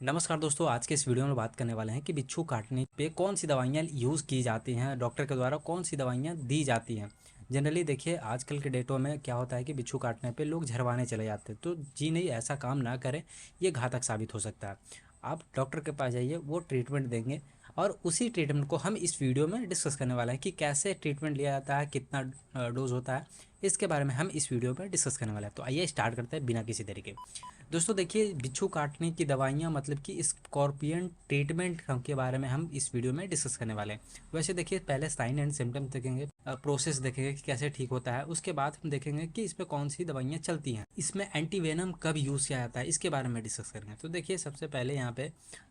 नमस्कार दोस्तों, आज के इस वीडियो में बात करने वाले हैं कि बिच्छू काटने पे कौन सी दवाइयाँ यूज़ की जाती हैं, डॉक्टर के द्वारा कौन सी दवाइयाँ दी जाती हैं। जनरली देखिए आजकल के डेटों में क्या होता है कि बिच्छू काटने पे लोग झरवाने चले जाते हैं, तो जी नहीं, ऐसा काम ना करें, ये घातक साबित हो सकता है। आप डॉक्टर के पास जाइए, वो ट्रीटमेंट देंगे और उसी ट्रीटमेंट को हम इस वीडियो में डिस्कस करने वाले हैं कि कैसे ट्रीटमेंट लिया जाता है, कितना डोज होता है, इसके बारे में हम इस वीडियो में डिस्कस करने वाले हैं। तो आइए स्टार्ट करते हैं बिना किसी देरी के। दोस्तों देखिए, बिच्छू काटने की दवाइयाँ मतलब कि स्कॉर्पियन ट्रीटमेंट के बारे में हम इस वीडियो में डिस्कस करने वाले हैं। वैसे देखिए, पहले साइन एंड सिम्टम्स देखेंगे, प्रोसेस देखेंगे कि कैसे ठीक होता है, उसके बाद हम देखेंगे कि इसमें कौन सी दवाइयाँ चलती हैं, इसमें एंटीवेनम कब यूज़ किया जाता है, इसके बारे में डिस्कस करेंगे। तो देखिए, सबसे पहले यहाँ पे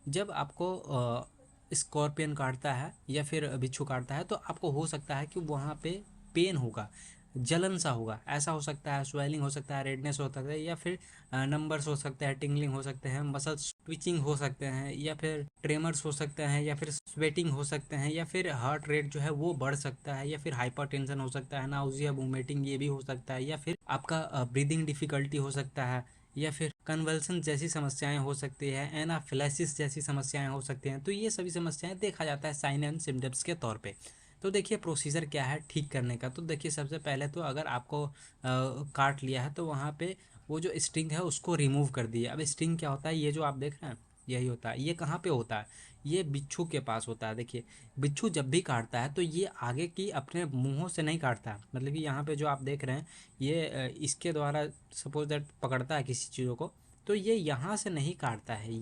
जब आपको स्कॉर्पियन काटता है या फिर बिच्छू काटता है, तो आपको हो सकता है कि वहाँ पे पेन होगा, जलन सा होगा, ऐसा हो सकता है, स्वेलिंग हो सकता है, रेडनेस हो सकता है, या फिर नंबर्स हो सकते हैं, टिंगलिंग हो सकते हैं, मसल्स ट्विचिंग हो सकते हैं, या फिर ट्रेमर्स हो सकते हैं, या फिर स्वेटिंग हो सकते हैं, या फिर हार्ट रेट जो है वो बढ़ सकता है, या फिर हाइपरटेंशन हो सकता है, नाउजिया वोमिटिंग ये भी हो सकता है, या फिर आपका ब्रीदिंग डिफिकल्टी हो सकता है, या फिर कन्वल्सन जैसी समस्याएं हो सकती है, एनाफिलाइसिस जैसी समस्याएं हो सकती हैं। तो ये सभी समस्याएं देखा जाता है साइन एंड सिम्टम्स के तौर पे। तो देखिए प्रोसीजर क्या है ठीक करने का। तो देखिए सबसे पहले तो अगर आपको काट लिया है तो वहाँ पे वो जो स्टिंग है उसको रिमूव कर दिए। अब स्टिंग क्या होता है, ये जो आप देख रहे हैं यही होता है। ये कहाँ पे होता है, ये बिच्छू के पास होता है। देखिए बिच्छू जब भी काटता है तो ये आगे की अपने मुंहों से नहीं काटता है, मतलब कि यहाँ पे जो आप देख रहे हैं ये इसके द्वारा सपोज दैट पकड़ता है किसी चीज़ों को, तो ये यहाँ से नहीं काटता है,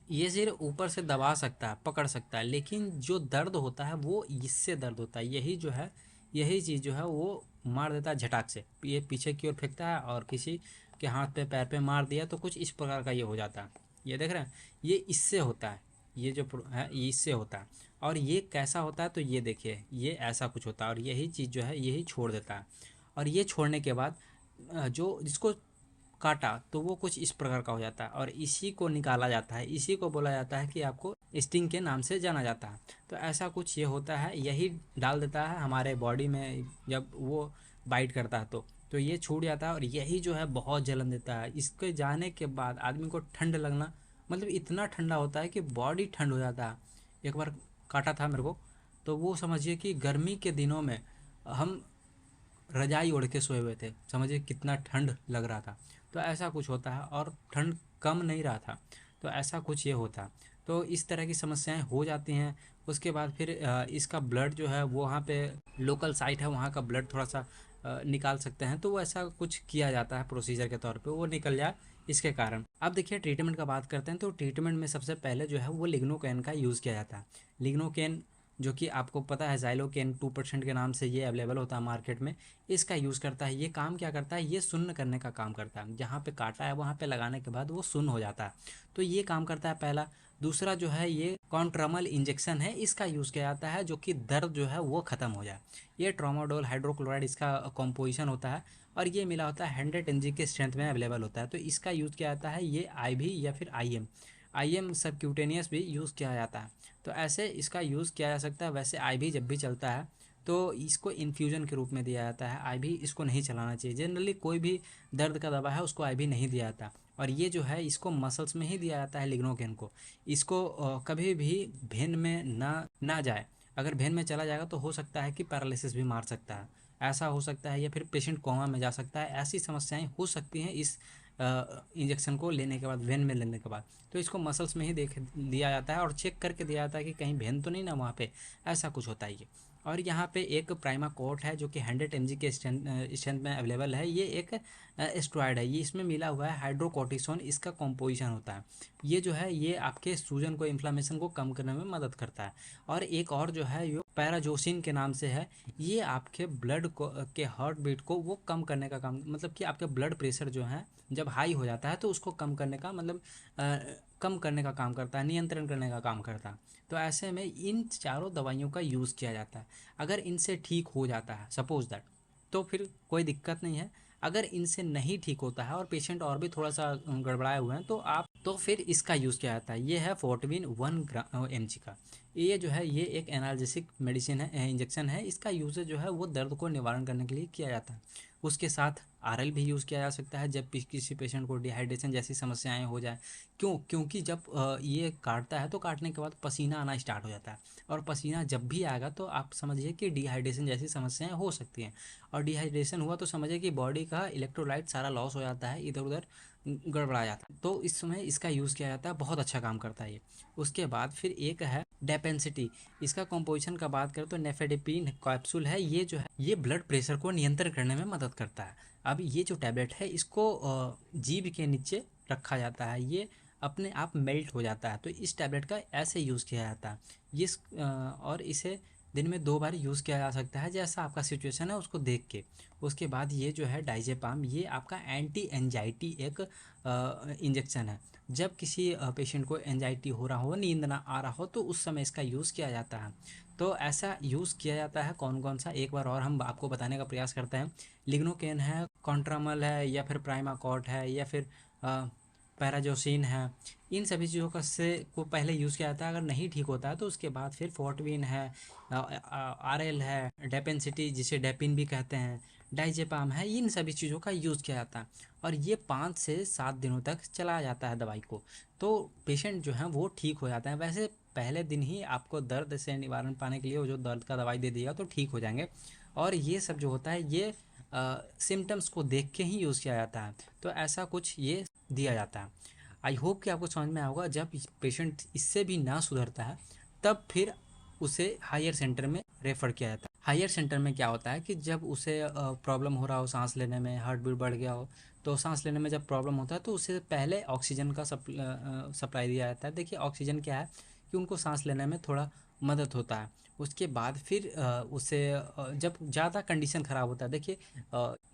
ये सिर्फ ऊपर से दबा सकता है, पकड़ सकता है, लेकिन जो दर्द होता है वो इससे दर्द होता है। यही जो है, यही चीज़ जो है वो मार देता है झटाक से, ये पीछे की ओर फेंकता है और किसी के हाथ पे पैर पे मार दिया तो कुछ इस प्रकार का ये हो जाता है। ये देख रहे हैं, ये इससे होता है, ये जो है ये इससे होता है। और ये कैसा होता है, तो ये देखिए ये ऐसा कुछ होता है और यही चीज़ जो है यही छोड़ देता है। और ये छोड़ने के बाद जो जिसको काटा तो वो कुछ इस प्रकार का हो जाता है और इसी को निकाला जाता है, इसी को बोला जाता है कि आपको स्टिंग के नाम से जाना जाता है। तो ऐसा कुछ ये होता है, यही डाल देता है हमारे बॉडी में जब वो बाइट करता है तो ये छूट जाता है और यही जो है बहुत जलन देता है। इसके जाने के बाद आदमी को ठंड लगना, मतलब इतना ठंडा होता है कि बॉडी ठंड हो जाता है। एक बार काटा था मेरे को, तो वो समझिए कि गर्मी के दिनों में हम रजाई ओढ़ के सोए हुए थे, समझिए कितना ठंड लग रहा था। तो ऐसा कुछ होता है और ठंड कम नहीं रहा था, तो ऐसा कुछ ये होता है। तो इस तरह की समस्याएं हो जाती हैं। उसके बाद फिर इसका ब्लड जो है वो वहाँ पे लोकल साइट है, वहाँ का ब्लड थोड़ा सा निकाल सकते हैं, तो वो ऐसा कुछ किया जाता है प्रोसीजर के तौर पे, वो निकल जाए इसके कारण। अब देखिए ट्रीटमेंट का बात करते हैं, तो ट्रीटमेंट में सबसे पहले जो है वो लिग्नोकेन का यूज़ किया जाता है। लिग्नोकेन जो कि आपको पता है ज़ाइलोकेन 2% के नाम से ये अवेलेबल होता है मार्केट में, इसका यूज़ करता है। ये काम क्या करता है, ये सुन्न करने का काम करता है, जहाँ पे काटा है वहाँ पे लगाने के बाद वो सुन्न हो जाता है, तो ये काम करता है पहला। दूसरा जो है ये कॉन्ट्रामल इंजेक्शन है, इसका यूज़ किया जाता है जो कि दर्द जो है वो ख़त्म हो जाए। ये ट्रामाडोल हाइड्रोक्लोराइड इसका कॉम्पोजिशन होता है और ये मिला होता है 100 mg के स्ट्रेंथ में अवेलेबल होता है। तो इसका यूज़ किया जाता है, ये IV या फिर IM सबक्यूटेनियस भी यूज़ किया जाता है। तो ऐसे इसका यूज़ किया जा सकता है। वैसे IV जब भी चलता है तो इसको इन्फ्यूज़न के रूप में दिया जाता है, IV इसको नहीं चलाना चाहिए। जनरली कोई भी दर्द का दवा है उसको IV नहीं दिया जाता। और ये जो है इसको मसल्स में ही दिया जाता है लिग्नोकेन को। इसको कभी भी भेन में ना जाए, अगर भेन में चला जाएगा तो हो सकता है कि पैरालिसिस भी मार सकता है, ऐसा हो सकता है, या फिर पेशेंट कोमा में जा सकता है। ऐसी समस्याएं हो सकती हैं इस इंजेक्शन को लेने के बाद, वेन में लेने के बाद। तो इसको मसल्स में ही देख दिया जाता है और चेक करके दिया जाता है कि कहीं भेन तो नहीं ना वहाँ पे, ऐसा कुछ होता है ये। और यहाँ पे एक प्राइमाकोट है जो कि 100 mg के स्ट्रेंथ में अवेलेबल है। ये एक स्टेरॉयड है, ये इसमें मिला हुआ है हाइड्रोकोर्टिसोन, इसका कॉम्पोजिशन होता है। ये जो है ये आपके सूजन को, इन्फ्लामेशन को कम करने में मदद करता है। और एक और जो है ये पैराजोसिन के नाम से है, ये आपके ब्लड को के हार्ट बीट को वो कम करने का काम, मतलब कि आपके ब्लड प्रेशर जो है जब हाई हो जाता है तो उसको कम करने का, मतलब कम करने का काम करता है, नियंत्रण करने का काम करता है। तो ऐसे में इन चारों दवाइयों का यूज़ किया जाता है। अगर इनसे ठीक हो जाता है सपोज दैट, तो फिर कोई दिक्कत नहीं है। अगर इनसे नहीं ठीक होता है और पेशेंट और भी थोड़ा सा गड़बड़ाए हुए हैं तो आप तो फिर इसका यूज़ किया जाता है। ये है फोर्टविन 1 mg का। ये जो है ये एक एनाल्जेसिक मेडिसिन है, इंजेक्शन है। इसका यूज़ जो है वो दर्द को निवारण करने के लिए किया जाता है। उसके साथ आरएल भी यूज़ किया जा सकता है जब किसी पेशेंट को डिहाइड्रेशन जैसी समस्याएं हो जाए। क्योंकि जब ये काटता है तो काटने के बाद पसीना आना स्टार्ट हो जाता है, और पसीना जब भी आएगा तो आप समझिए कि डिहाइड्रेशन जैसी समस्याएं हो सकती हैं। और डिहाइड्रेशन हुआ तो समझिए कि बॉडी का इलेक्ट्रोलाइट सारा लॉस हो जाता है, इधर उधर गड़बड़ा जाता है। तो इस समय इसका यूज़ किया जाता है, बहुत अच्छा काम करता है ये। उसके बाद फिर एक है डेपेंसिटी। इसका कॉम्पोजिशन का बात करें तो नेफेडेपिन कैप्सूल है। ये जो है ये ब्लड प्रेशर को नियंत्रण करने में मदद करता है। अब ये जो टैबलेट है इसको जीभ के नीचे रखा जाता है, ये अपने आप मेल्ट हो जाता है। तो इस टैबलेट का ऐसे यूज़ किया जाता है। और इसे दिन में 2 बार यूज़ किया जा सकता है, जैसा आपका सिचुएशन है उसको देख के। उसके बाद ये जो है डाइजेपाम, ये आपका एंटी एंजाइटी एक इंजेक्शन है। जब किसी पेशेंट को एंजाइटी हो रहा हो, नींद ना आ रहा हो, तो उस समय इसका यूज़ किया जाता है। तो ऐसा यूज़ किया जाता है कौन कौन सा, एक बार और हम आपको बताने का प्रयास करते हैं। लिग्नोकेन है, कॉन्ट्रामल है, या फिर प्राइमाकॉट है, या फिर पैराजोसिन है। इन सभी चीज़ों का से को पहले यूज़ किया जाता है। अगर नहीं ठीक होता है तो उसके बाद फिर फोर्टविन है, आरएल है, डेपेंसिटी जिसे डेपिन भी कहते हैं, डाइजेपाम है, इन सभी चीज़ों का यूज़ किया जाता है। और ये 5 से 7 दिनों तक चलाया जाता है दवाई को। तो पेशेंट जो है वो ठीक हो जाता है। वैसे पहले दिन ही आपको दर्द से निवारण पाने के लिए वो जो दर्द का दवाई दे दिया तो ठीक हो जाएंगे। और ये सब जो होता है ये सिम्टम्स को देख के ही यूज़ किया जाता है। तो ऐसा कुछ ये दिया जाता है। आई होप कि आपको समझ में आएगा। जब पेशेंट इससे भी ना सुधरता है तब फिर उसे हायर सेंटर में रेफ़र किया जाता है। हायर सेंटर में क्या होता है कि जब उसे प्रॉब्लम हो रहा हो सांस लेने में, हार्ट बीट बढ़ गया हो, तो सांस लेने में जब प्रॉब्लम होता है तो उससे पहले ऑक्सीजन का सप्लाई दिया जाता है। देखिए ऑक्सीजन क्या है कि उनको सांस लेने में थोड़ा मदद होता है। उसके बाद फिर उसे जब ज़्यादा कंडीशन ख़राब होता है, देखिए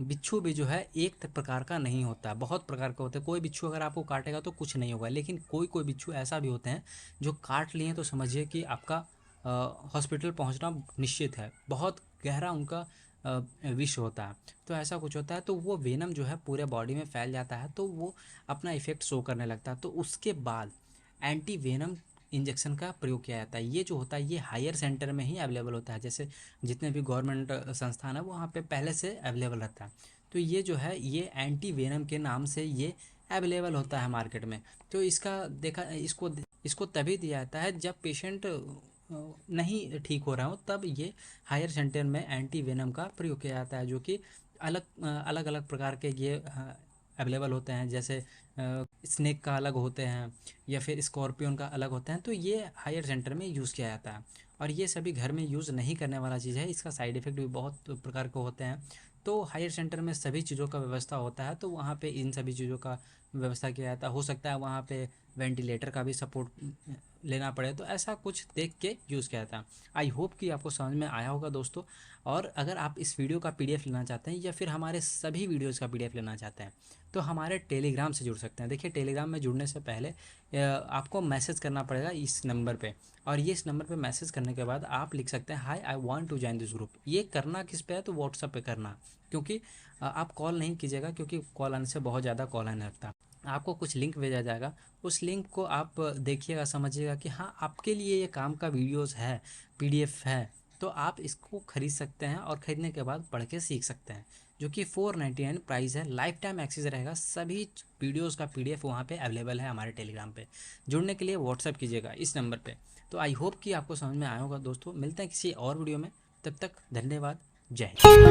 बिच्छू भी जो है एक प्रकार का नहीं होता है, बहुत प्रकार के होते हैं। कोई बिच्छू अगर आपको काटेगा तो कुछ नहीं होगा, लेकिन कोई कोई बिच्छू ऐसा भी होते हैं जो काट लिए तो समझिए कि आपका हॉस्पिटल पहुंचना निश्चित है। बहुत गहरा उनका विष होता है। तो ऐसा कुछ होता है तो वो वेनम जो है पूरे बॉडी में फैल जाता है, तो वो अपना इफेक्ट शो करने लगता है। तो उसके बाद एंटी वेनम इंजेक्शन का प्रयोग किया जाता है। ये जो होता है ये हायर सेंटर में ही अवेलेबल होता है। जैसे जितने भी गवर्नमेंट संस्थान है वहाँ पे पहले से अवेलेबल रहता है। तो ये जो है ये एंटी वेनम के नाम से ये अवेलेबल होता है मार्केट में। तो इसका देखा इसको तभी दिया जाता है जब पेशेंट नहीं ठीक हो रहा हो, तब ये हायर सेंटर में एंटी वेनम का प्रयोग किया जाता है, जो कि अलग अलग प्रकार के ये अवेलेबल होते हैं। जैसे स्नेक का अलग होते हैं या फिर स्कॉर्पियन का अलग होते हैं। तो ये हायर सेंटर में यूज़ किया जाता है। और ये सभी घर में यूज़ नहीं करने वाला चीज़ है, इसका साइड इफ़ेक्ट भी बहुत प्रकार के होते हैं। तो हायर सेंटर में सभी चीज़ों का व्यवस्था होता है, तो वहाँ पे इन सभी चीज़ों का व्यवस्था किया जाता है। हो सकता है वहाँ पे वेंटिलेटर का भी सपोर्ट लेना पड़े, तो ऐसा कुछ देख के यूज़ किया जाता है। आई होप कि आपको समझ में आया होगा दोस्तों। और अगर आप इस वीडियो का पीडीएफ लेना चाहते हैं या फिर हमारे सभी वीडियोज़ का पीडीएफ लेना चाहते हैं तो हमारे टेलीग्राम से जुड़ सकते हैं। देखिए टेलीग्राम में जुड़ने से पहले आपको मैसेज करना पड़ेगा इस नंबर पे, और ये इस नंबर पे मैसेज करने के बाद आप लिख सकते हैं hi I want to join this group. ये करना किस पे है तो व्हाट्सएप पे करना, क्योंकि आप कॉल नहीं कीजिएगा, क्योंकि कॉल आने से बहुत ज़्यादा कॉल आने लगता है। आपको कुछ लिंक भेजा जाएगा, उस लिंक को आप देखिएगा, समझिएगा कि हाँ आपके लिए ये काम का वीडियोज़ है, पीडीएफ है, तो आप इसको खरीद सकते हैं और ख़रीदने के बाद पढ़ के सीख सकते हैं। जो कि 499 प्राइस है, लाइफ टाइम एक्सेस रहेगा। सभी वीडियोज़ का पीडीएफ वहाँ पे अवेलेबल है हमारे टेलीग्राम पे। जुड़ने के लिए व्हाट्सएप कीजिएगा इस नंबर पे। तो आई होप कि आपको समझ में आया होगा दोस्तों। मिलते हैं किसी और वीडियो में, तब तक धन्यवाद, जय हिंद।